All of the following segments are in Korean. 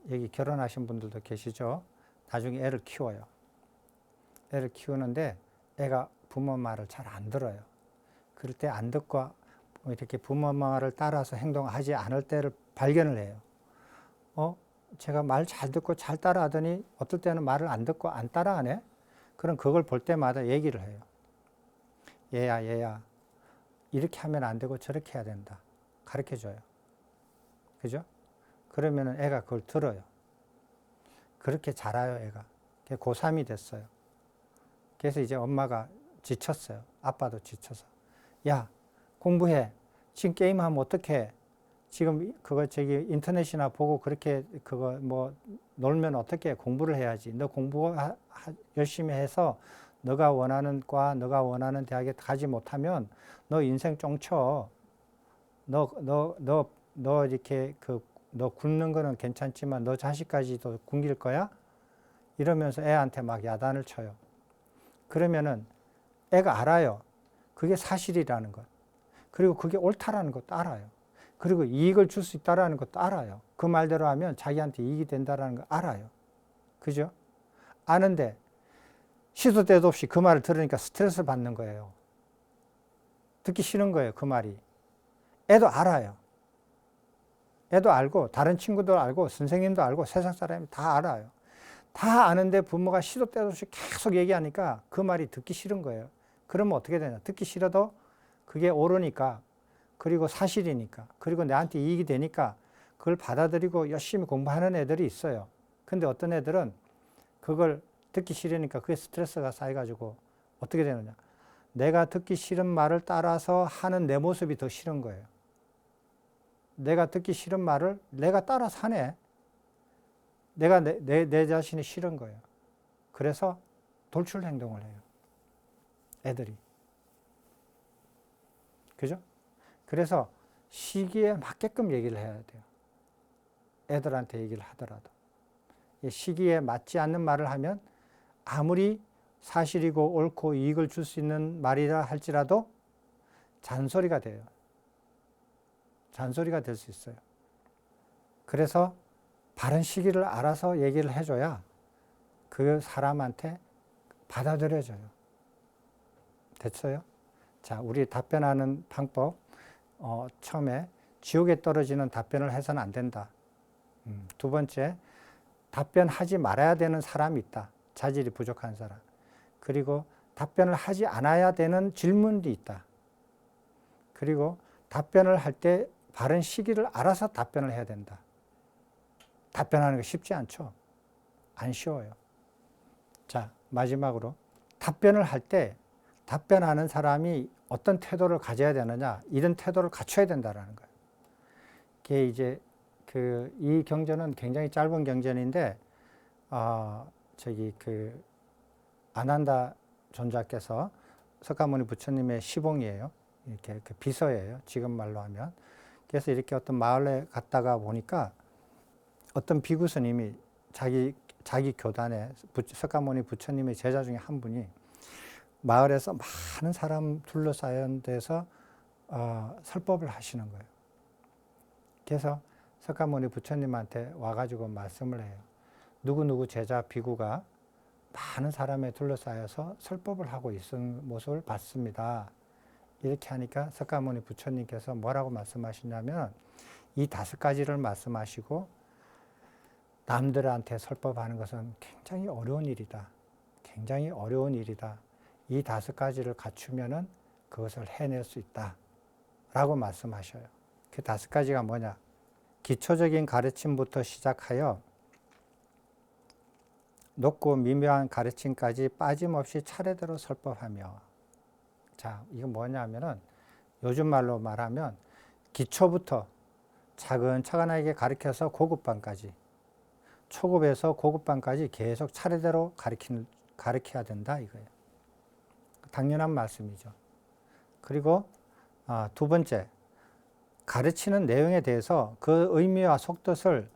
여기 결혼하신 분들도 계시죠. 나중에 애를 키워요. 애를 키우는데 애가 부모 말을 잘 안 들어요. 그럴 때 안 듣고 이렇게 부모 말을 따라서 행동하지 않을 때를 발견을 해요. 제가 말 잘 듣고 잘 따라하더니 어떨 때는 말을 안 듣고 안 따라하네? 그럼 그걸 볼 때마다 얘기를 해요. 얘야, 이렇게 하면 안 되고 저렇게 해야 된다. 가르쳐 줘요. 그죠? 그러면은 애가 그걸 들어요. 그렇게 자라요, 애가. 고3이 됐어요. 그래서 이제 엄마가 지쳤어요. 아빠도 지쳐서. 야, 공부해. 지금 게임하면 어떡해? 지금 인터넷이나 보고 그렇게 놀면 어떻게 해? 공부를 해야지. 너 공부 열심히 해서 너가 원하는 과, 너가 원하는 대학에 가지 못하면 너 인생 쫑쳐. 너 이렇게 너 굶는 거는 괜찮지만 너 자식까지도 굶길 거야? 이러면서 애한테 막 야단을 쳐요. 그러면은 애가 알아요. 그게 사실이라는 것. 그리고 그게 옳다라는 것도 알아요. 그리고 이익을 줄 수 있다라는 것도 알아요. 그 말대로 하면 자기한테 이익이 된다라는 거 알아요. 그죠? 아는데 시도 때도 없이 그 말을 들으니까 스트레스를 받는 거예요. 듣기 싫은 거예요, 그 말이. 애도 알아요. 애도 알고 다른 친구도 알고 선생님도 알고 세상 사람이 다 알아요. 다 아는데 부모가 시도 때도 없이 계속 얘기하니까 그 말이 듣기 싫은 거예요. 그러면 어떻게 되냐? 듣기 싫어도 그게 옳으니까, 그리고 사실이니까, 그리고 나한테 이익이 되니까 그걸 받아들이고 열심히 공부하는 애들이 있어요. 근데 어떤 애들은 그걸 듣기 싫으니까 그게 스트레스가 쌓여가지고 어떻게 되느냐? 내가 듣기 싫은 말을 따라서 하는 내 모습이 더 싫은 거예요. 내가 듣기 싫은 말을 내가 따라서 하네. 내가 내 자신이 싫은 거예요. 그래서 돌출 행동을 해요. 애들이. 그죠? 그래서 시기에 맞게끔 얘기를 해야 돼요. 애들한테 얘기를 하더라도. 시기에 맞지 않는 말을 하면 아무리 사실이고 옳고 이익을 줄 수 있는 말이라 할지라도 잔소리가 돼요. 잔소리가 될 수 있어요. 그래서 바른 시기를 알아서 얘기를 해줘야 그 사람한테 받아들여져요. 됐어요? 자, 우리 답변하는 방법. 처음에 지옥에 떨어지는 답변을 해서는 안 된다. 두 번째, 답변하지 말아야 되는 사람이 있다. 자질이 부족한 사람. 그리고 답변을 하지 않아야 되는 질문도 있다. 그리고 답변을 할 때 바른 시기를 알아서 답변을 해야 된다. 답변하는 거 쉽지 않죠? 안 쉬워요. 자, 마지막으로 답변을 할 때 답변하는 사람이 어떤 태도를 가져야 되느냐, 이런 태도를 갖춰야 된다는 거예요. 이게 이제 이 경전은 굉장히 짧은 경전인데, 아난다 존자께서 석가모니 부처님의 시봉이에요. 이렇게 비서예요. 지금 말로 하면. 그래서 이렇게 어떤 마을에 갔다가 보니까 어떤 비구 스님이 자기 교단에 석가모니 부처님의 제자 중에 한 분이 마을에서 많은 사람 둘러싸인 데서 설법을 하시는 거예요. 그래서 석가모니 부처님한테 와가지고 말씀을 해요. 누구누구 제자 비구가 많은 사람에 둘러싸여서 설법을 하고 있는 모습을 봤습니다. 이렇게 하니까 석가모니 부처님께서 뭐라고 말씀하시냐면 이 5가지를 말씀하시고, 남들한테 설법하는 것은 굉장히 어려운 일이다. 굉장히 어려운 일이다. 이 5가지를 갖추면은 그것을 해낼 수 있다. 라고 말씀하셔요. 그 5가지가 뭐냐? 기초적인 가르침부터 시작하여 높고 미묘한 가르침까지 빠짐없이 차례대로 설법하며. 자, 이건 뭐냐면은 요즘 말로 말하면 기초부터 차근차근하게 가르쳐서 고급반까지, 초급에서 고급반까지 계속 차례대로 가르쳐야 된다 이거예요. 당연한 말씀이죠. 그리고 두 번째, 가르치는 내용에 대해서 그 의미와 속뜻을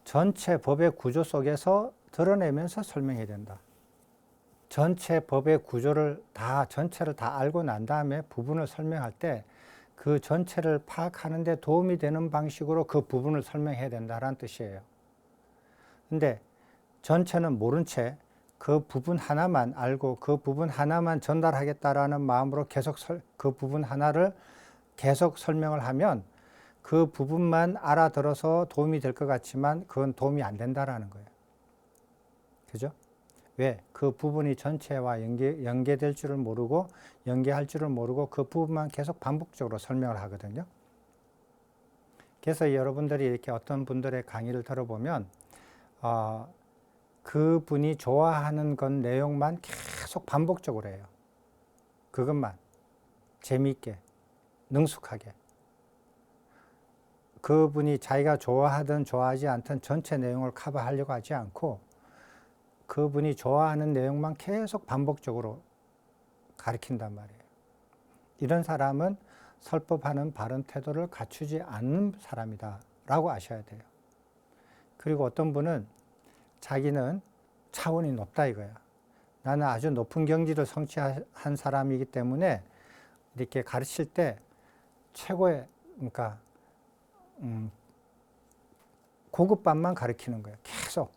전체 법의 구조 속에서 드러내면서 설명해야 된다. 전체 법의 구조를 전체를 다 알고 난 다음에 부분을 설명할 때 그 전체를 파악하는 데 도움이 되는 방식으로 그 부분을 설명해야 된다는 뜻이에요. 근데 전체는 모른 채 그 부분 하나만 알고 그 부분 하나만 전달하겠다라는 마음으로 계속 그 부분 하나를 계속 설명을 하면 그 부분만 알아들어서 도움이 될 것 같지만 그건 도움이 안 된다라는 거예요. 그죠? 왜? 그 부분이 전체와 연계될 줄을 모르고 연계할 줄을 모르고 그 부분만 계속 반복적으로 설명을 하거든요. 그래서 여러분들이 이렇게 어떤 분들의 강의를 들어보면 그 분이 좋아하는 건 내용만 계속 반복적으로 해요. 그것만 재미있게 능숙하게 그분이 자기가 좋아하든 좋아하지 않든 전체 내용을 커버하려고 하지 않고 그분이 좋아하는 내용만 계속 반복적으로 가르친단 말이에요. 이런 사람은 설법하는 바른 태도를 갖추지 않는 사람이다 라고 아셔야 돼요. 그리고 어떤 분은 자기는 차원이 높다 이거야. 나는 아주 높은 경지를 성취한 사람이기 때문에 이렇게 가르칠 때 최고의 그러니까 고급반만 가르치는 거예요. 계속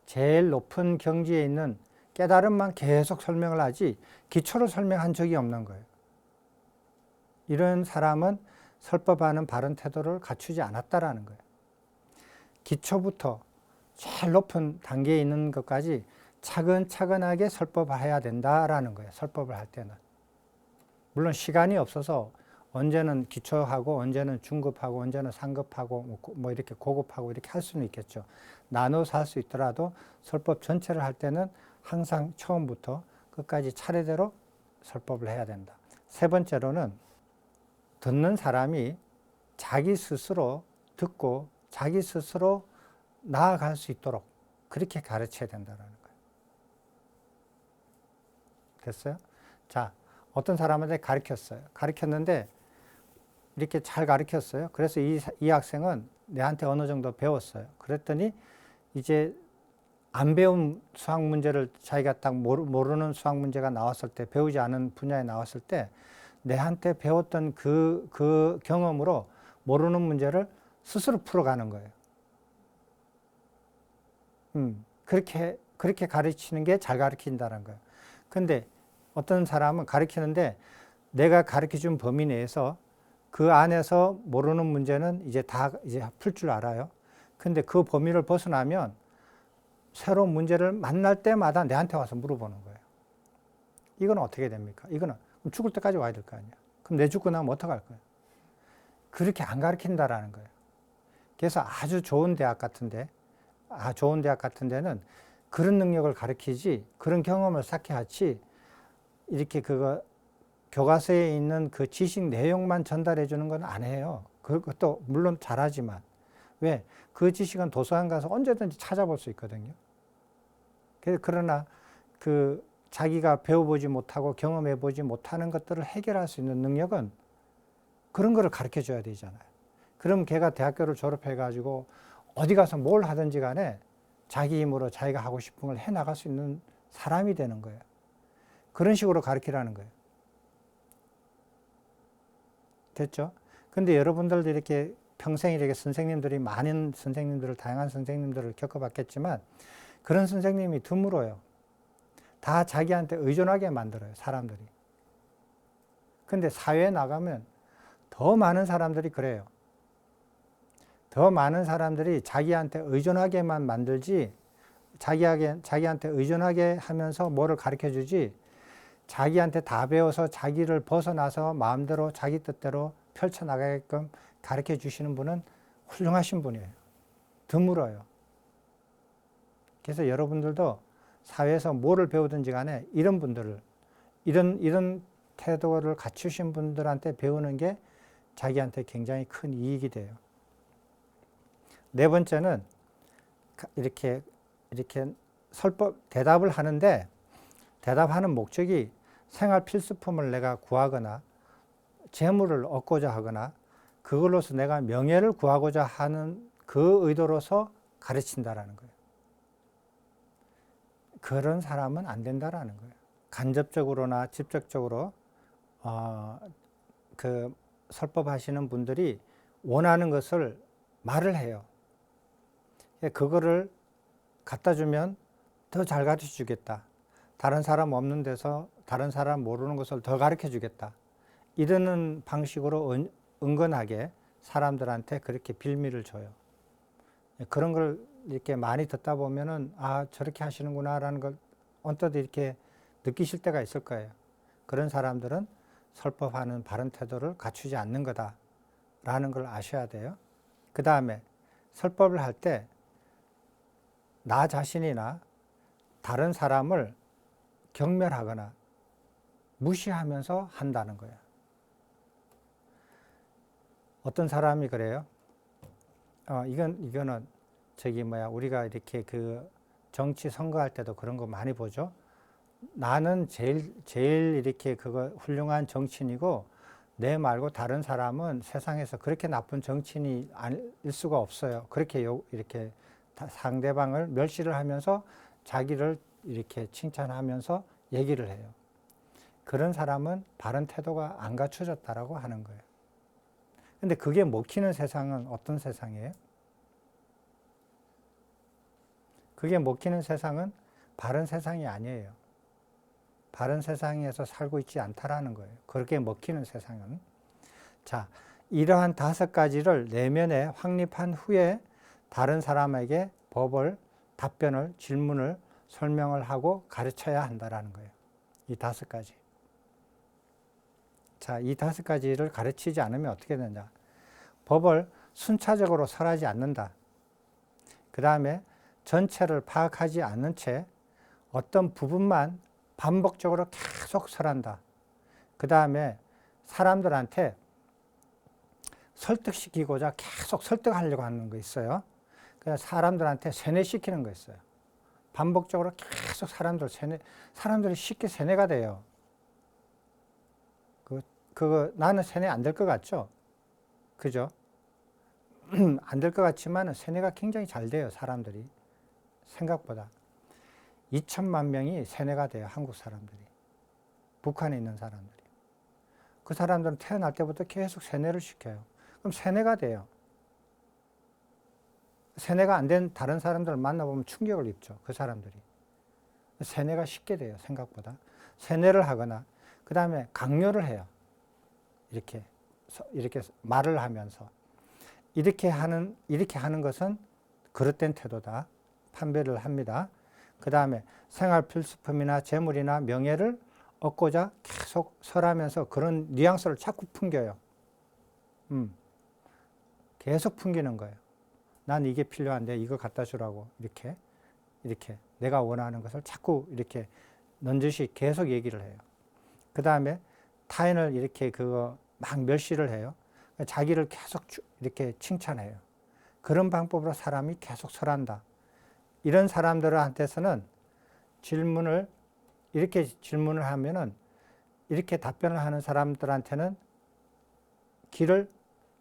제일 높은 경지에 있는 깨달음만 계속 설명을 하지 기초를 설명한 적이 없는 거예요. 이런 사람은 설법하는 바른 태도를 갖추지 않았다라는 거예요. 기초부터 제일 높은 단계에 있는 것까지 차근차근하게 설법해야 된다라는 거예요. 설법을 할 때는. 물론 시간이 없어서 언제는 기초하고 언제는 중급하고 언제는 상급하고 뭐 이렇게 고급하고 이렇게 할 수는 있겠죠. 나눠서 할 수 있더라도 설법 전체를 할 때는 항상 처음부터 끝까지 차례대로 설법을 해야 된다. 세 번째로는 듣는 사람이 자기 스스로 듣고 자기 스스로 나아갈 수 있도록 그렇게 가르쳐야 된다는 거예요. 됐어요? 자, 어떤 사람한테 가르쳤어요. 가르쳤는데 이렇게 잘 가르쳤어요. 그래서 이 학생은 내한테 어느 정도 배웠어요. 그랬더니 이제 안 배운 수학 문제를 자기가 딱 모르는 수학 문제가 나왔을 때, 배우지 않은 분야에 나왔을 때 내한테 배웠던 그 경험으로 모르는 문제를 스스로 풀어가는 거예요. 그렇게 가르치는 게 잘 가르친다는 거예요. 근데 어떤 사람은 가르치는데 내가 가르쳐준 범위 내에서 그 안에서 모르는 문제는 이제 다 이제 풀 줄 알아요. 근데 그 범위를 벗어나면 새로운 문제를 만날 때마다 내한테 와서 물어보는 거예요. 이건 어떻게 됩니까? 이거는 죽을 때까지 와야 될 거 아니야. 그럼 내 죽고 나면 어떡할 거예요? 그렇게 안 가르친다라는 거예요. 그래서 아주 좋은 대학 같은데, 좋은 대학 같은 데는 그런 능력을 가르치지, 그런 경험을 쌓게 하지, 이렇게 교과서에 있는 그 지식 내용만 전달해 주는 건 안 해요. 그것도 물론 잘하지만. 왜? 그 지식은 도서관 가서 언제든지 찾아볼 수 있거든요. 그러나 자기가 배워보지 못하고 경험해보지 못하는 것들을 해결할 수 있는 능력은 그런 거를 가르쳐 줘야 되잖아요. 그럼 걔가 대학교를 졸업해가지고 어디 가서 뭘 하든지 간에 자기 힘으로 자기가 하고 싶은 걸 해나갈 수 있는 사람이 되는 거예요. 그런 식으로 가르치라는 거예요. 됐죠? 근데 여러분들도 이렇게 평생 이렇게 선생님들이 많은 선생님들을, 다양한 선생님들을 겪어봤겠지만 그런 선생님이 드물어요. 다 자기한테 의존하게 만들어요, 사람들이. 근데 사회에 나가면 더 많은 사람들이 그래요. 더 많은 사람들이 자기한테 의존하게만 만들지, 자기한테 의존하게 하면서 뭐를 가르쳐 주지, 자기한테 다 배워서 자기를 벗어나서 마음대로 자기 뜻대로 펼쳐나가게끔 가르쳐 주시는 분은 훌륭하신 분이에요. 드물어요. 그래서 여러분들도 사회에서 뭐를 배우든지 간에 이런 분들을, 이런 태도를 갖추신 분들한테 배우는 게 자기한테 굉장히 큰 이익이 돼요. 네 번째는 이렇게 대답을 하는데 대답하는 목적이 생활 필수품을 내가 구하거나 재물을 얻고자 하거나 그걸로서 내가 명예를 구하고자 하는 그 의도로서 가르친다라는 거예요. 그런 사람은 안 된다라는 거예요. 간접적으로나 직접적으로 설법하시는 분들이 원하는 것을 말을 해요. 그거를 갖다 주면 더 잘 가르쳐 주겠다. 다른 사람 없는 데서 다른 사람 모르는 것을 더 가르쳐 주겠다. 이러는 방식으로 은근하게 사람들한테 그렇게 빌미를 줘요. 그런 걸 이렇게 많이 듣다 보면은 아, 저렇게 하시는구나라는 걸 언뜻 이렇게 느끼실 때가 있을 거예요. 그런 사람들은 설법하는 바른 태도를 갖추지 않는 거다라는 걸 아셔야 돼요. 그 다음에 설법을 할 때 나 자신이나 다른 사람을 경멸하거나 무시하면서 한다는 거예요. 어떤 사람이 그래요. 이거는 우리가 이렇게 그 정치 선거할 때도 그런 거 많이 보죠. 나는 제일 이렇게 그거 훌륭한 정치인이고 내 말고 다른 사람은 세상에서 그렇게 나쁜 정치인이 아닐 수가 없어요. 그렇게 이렇게 상대방을 멸시를 하면서 자기를 이렇게 칭찬하면서 얘기를 해요. 그런 사람은 바른 태도가 안 갖춰졌다라고 하는 거예요. 근데 그게 먹히는 세상은 어떤 세상이에요? 그게 먹히는 세상은 바른 세상이 아니에요. 바른 세상에서 살고 있지 않다라는 거예요. 그렇게 먹히는 세상은. 자, 이러한 5가지를 내면에 확립한 후에 다른 사람에게 법을, 답변을, 질문을 설명을 하고 가르쳐야 한다라는 거예요. 이 5가지. 자, 이 5가지를 가르치지 않으면 어떻게 되냐. 법을 순차적으로 설하지 않는다. 그 다음에 전체를 파악하지 않는 채 어떤 부분만 반복적으로 계속 설한다. 그 다음에 사람들한테 설득시키고자 계속 설득하려고 하는 거 있어요. 그냥 사람들한테 세뇌시키는 거 있어요. 반복적으로 계속 사람들이 쉽게 세뇌가 돼요. 그거 나는 세뇌 안 될 것 같죠? 그죠? 안 될 것 같지만 세뇌가 굉장히 잘 돼요, 사람들이. 생각보다. 2천만 명이 세뇌가 돼요, 한국 사람들이. 북한에 있는 사람들이. 그 사람들은 태어날 때부터 계속 세뇌를 시켜요. 그럼 세뇌가 돼요. 세뇌가 안 된 다른 사람들을 만나보면 충격을 입죠, 그 사람들이. 세뇌가 쉽게 돼요, 생각보다. 세뇌를 하거나, 그 다음에 강요를 해요. 이렇게 말을 하면서. 이렇게 하는 것은 그릇된 태도다. 판별을 합니다. 그 다음에 생활 필수품이나 재물이나 명예를 얻고자 계속 설하면서 그런 뉘앙스를 자꾸 풍겨요. 계속 풍기는 거예요. 난 이게 필요한데 이거 갖다 주라고. 이렇게 내가 원하는 것을 자꾸 이렇게 넌지시 계속 얘기를 해요. 그 다음에 타인을 이렇게 막 멸시를 해요. 자기를 계속 이렇게 칭찬해요. 그런 방법으로 사람이 계속 설한다. 이런 사람들한테서는 이렇게 질문을 하면은 이렇게 답변을 하는 사람들한테는 귀를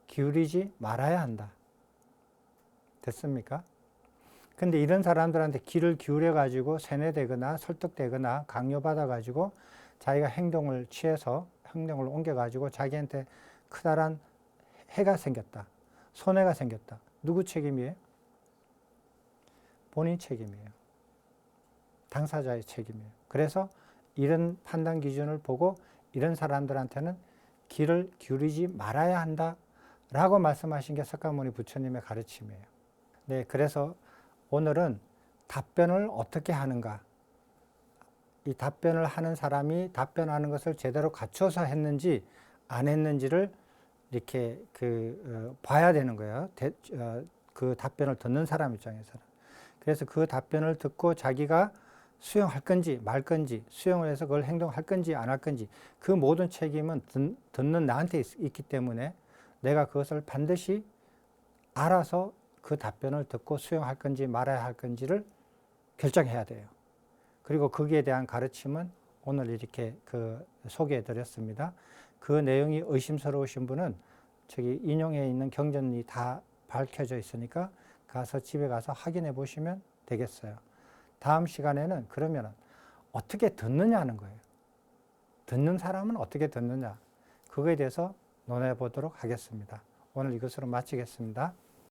기울이지 말아야 한다. 됐습니까? 근데 이런 사람들한테 귀를 기울여 가지고 세뇌되거나 설득되거나 강요받아 가지고 자기가 행동을 취해서 행동을 옮겨 가지고 자기한테 크다란 해가 생겼다. 손해가 생겼다. 누구 책임이에요? 본인 책임이에요. 당사자의 책임이에요. 그래서 이런 판단 기준을 보고 이런 사람들한테는 귀를 기울이지 말아야 한다라고 말씀하신 게 석가모니 부처님의 가르침이에요. 네, 그래서 오늘은 답변을 어떻게 하는가, 이 답변을 하는 사람이 답변하는 것을 제대로 갖춰서 했는지 안 했는지를 이렇게 봐야 되는 거예요. 그 답변을 듣는 사람 입장에서는. 그래서 그 답변을 듣고 자기가 수용할 건지 말 건지, 수용을 해서 그걸 행동할 건지 안 할 건지, 그 모든 책임은 듣는 나한테 있기 때문에 내가 그것을 반드시 알아서 그 답변을 듣고 수용할 건지 말아야 할 건지를 결정해야 돼요. 그리고 거기에 대한 가르침은 오늘 이렇게 소개해 드렸습니다. 그 내용이 의심스러우신 분은 저기 인용해 있는 경전이 다 밝혀져 있으니까 집에 가서 확인해 보시면 되겠어요. 다음 시간에는 그러면 어떻게 듣느냐 하는 거예요. 듣는 사람은 어떻게 듣느냐. 그거에 대해서 논해 보도록 하겠습니다. 오늘 이것으로 마치겠습니다.